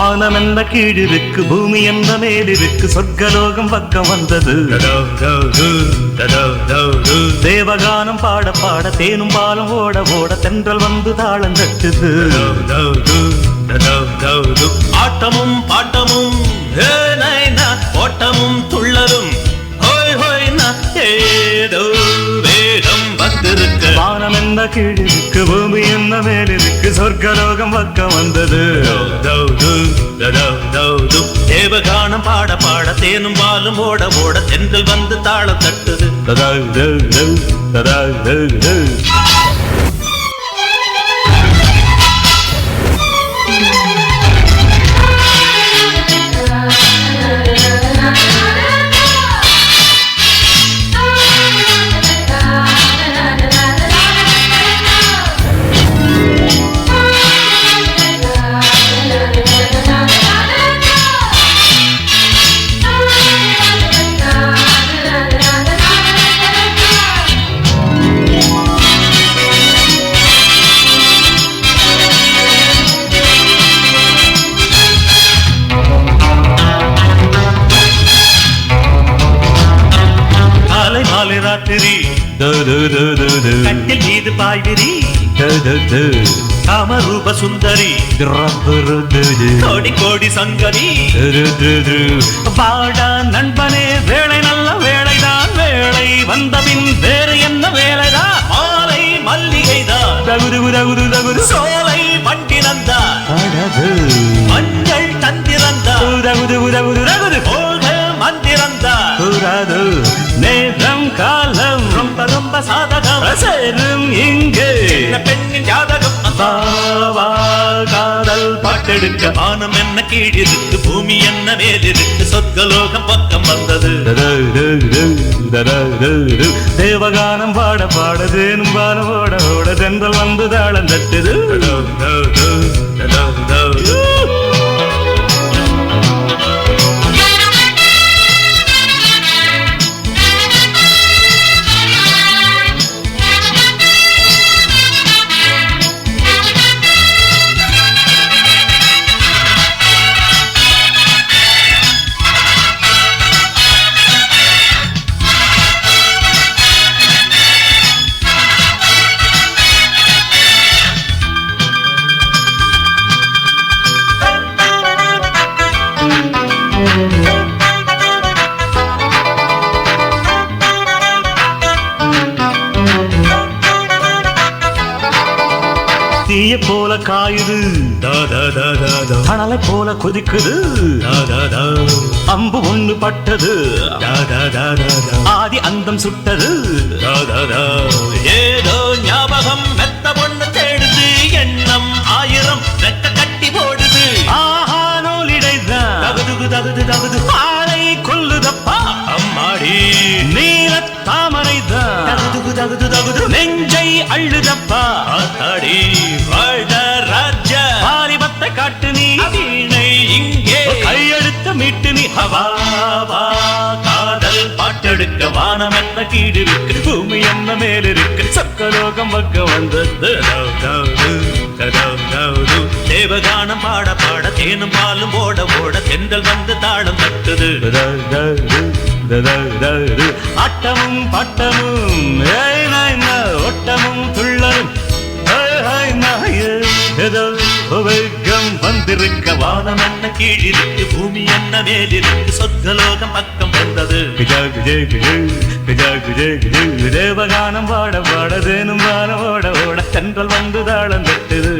வானம் என்ன கீழிருக்கு, பூமி என்ன மேலிருக்கு, சொர்க்கலோகம் பக்கம் வந்தது. தேவகானம் பாட பாட தேனும் பாலும் ஓட ஓட தென்றல் வந்து தாளம் தட்டுது. ஆட்டமும் பாட்டமும் ஓட்டமும் துள்ளலும் ஏதோ வேகம் வந்திருக்க. வானம் என்ன கீழிருக்கு, பூமி என்ன மேலிருக்கு, சொர்க்கலோகம் பக்கம் வந்தது. தேவகானம் பாட பாட தேனும் பாலும் ஓட ஓட தென்றல் வந்து தாளம் தட்டுது. ராத்திரி கட்டில் மீது பாய்விரி காமரூப சுந்தரி கோடி கோடி சங்கரி. பாடா நண்பனே, வேலை நல்ல வேலைதான், வேலை வந்தபின் வேறு என்ன வேலைதான். மாலை மல்லிகைதான், தகுது சோலை வண்டினந்தான், மஞ்சள் தந்திரந்தான், மந்திரந்தான். நேரம் காலம் ரொம்ப ரொம்ப சாதகம் சேரும் இங்கே பெண்ணின் ஜாதகம். காதல் பாட்டெடுக்க வானம் என்ன கீழிருக்கு, பூமி என்ன மேலிருக்கு, சொர்க்கலோகம் பக்கம் வந்தது. தேவகானம் பாட பாட தேனும் பாலம் ஓட ஓட தென்றல் வந்து தாளம் தட்டுது. தீய போல காயுது, தணலை போல கொதிக்குது, அம்பு ஒண்ணு பட்டது, ஆதி அந்தம் சுட்டது. ஏதோ ஞாபகம் மெத்த பொண்ணு தேடுது, எண்ணம் ஆயிரம் ரெட்ட கட்டி போடுது. ஆஹா நூலிடைதான் தகுது ஆளை கொல்லுதப்பா அம்மாடி. நீல தாமரைதான் தகுது நெஞ்சை அள்ளுதப்பா. ஆத்தாடி வாழ்த ராஜ பாரிபத்தை காட்டு நீ, வீணை இங்கே கையெடுத்து மீட்டு நீ. ஹவாவா காதல் பாட்டெடுக்க வானம் என்ன கீழிருக்கு, பூமி என்ன மேலிருக்கு, சொர்க்கலோகம் பக்கம் வந்தது. தேவகானம் பாட பாட தேனும் பாலும் ஓட ஓட தென்றல் வந்து தாளம் தட்டுது. ஆட்டமும் பாட்டமும் ஓட்டமும் துள்ளலும் ஏதோ வேகம் வந்திருக்க. வானம் என்ன கீழிருக்கு, பூமி என்ன மேலிருக்கு, சொர்க்கலோகம் பக்கம் வந்தது. தேவகானம் பாட பாட தேனும் பாலம் ஓட ஓட தென்றல் வந்து தாளம் தட்டுது.